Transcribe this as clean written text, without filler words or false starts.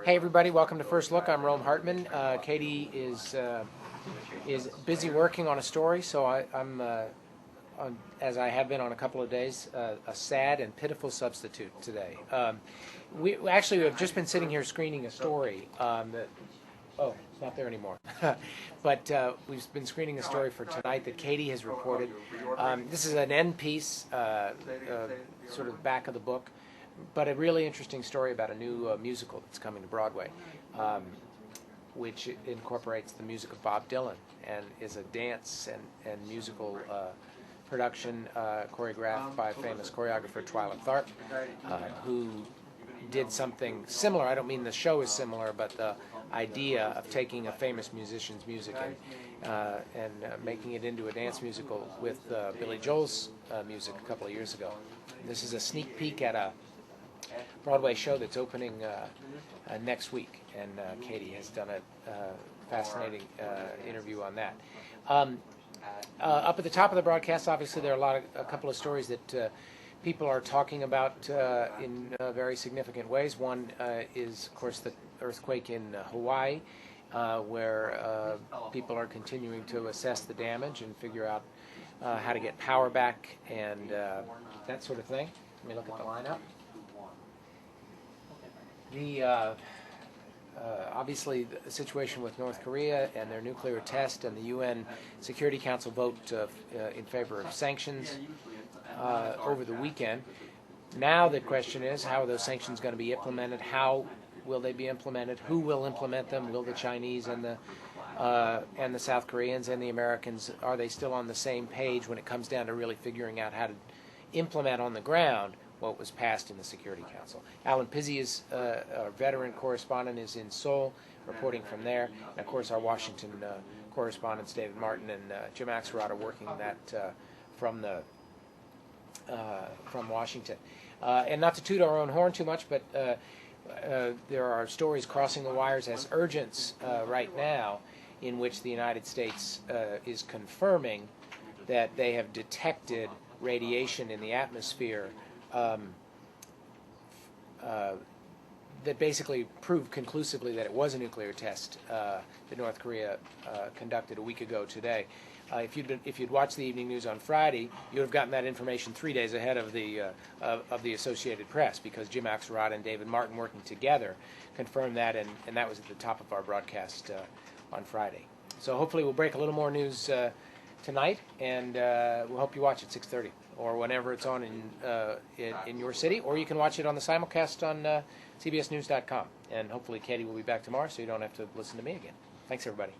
Hey everybody, welcome to First Look. I'm Rome Hartman. Katie is busy working on a story, so I'm as I have been on a couple of days, a sad and pitiful substitute today. We have just been sitting here screening a story it's not there anymore. But we've been screening a story for tonight that Katie has reported. This is an end piece, sort of back of the book, but a really interesting story about a new musical that's coming to Broadway, which incorporates the music of Bob Dylan and is a dance and musical production choreographed by famous choreographer Twyla Tharp, who did something similar. I don't mean the show is similar, but the idea of taking a famous musician's music and making it into a dance musical with Billy Joel's music a couple of years ago. This is a sneak peek at a Broadway show that's opening next week, and Katie has done a fascinating interview on that. Up at the top of the broadcast, obviously, there are a couple of stories that people are talking about in very significant ways. One is, of course, the earthquake in Hawaii, where people are continuing to assess the damage and figure out how to get power back and that sort of thing. Let me look at the lineup. Obviously, the situation with North Korea and their nuclear test and the UN Security Council vote in favor of sanctions over the weekend. Now the question is, how are those sanctions going to be implemented? How will they be implemented? Who will implement them? Will the Chinese and the South Koreans and the Americans, are they still on the same page when it comes down to really figuring out how to implement on the ground what was passed in the Security Council? Alan Pizzi is our veteran correspondent, is in Seoul, reporting from there. And of course, our Washington correspondents, David Martin and Jim Axelrod, are working on that from Washington. And not to toot our own horn too much, but there are stories crossing the wires as urgents right now, in which the United States is confirming that they have detected radiation in the atmosphere that basically proved conclusively that it was a nuclear test that North Korea conducted a week ago today. If you'd watched the evening news on Friday, you would have gotten that information 3 days ahead of the Associated Press, because Jim Axelrod and David Martin, working together, confirmed that, and that was at the top of our broadcast on Friday. So hopefully we'll break a little more news tonight, and we'll hope you watch at 6:30 or whenever it's on in your city, or you can watch it on the simulcast on CBSNews.com. And hopefully Katie will be back tomorrow, so you don't have to listen to me again. Thanks, everybody.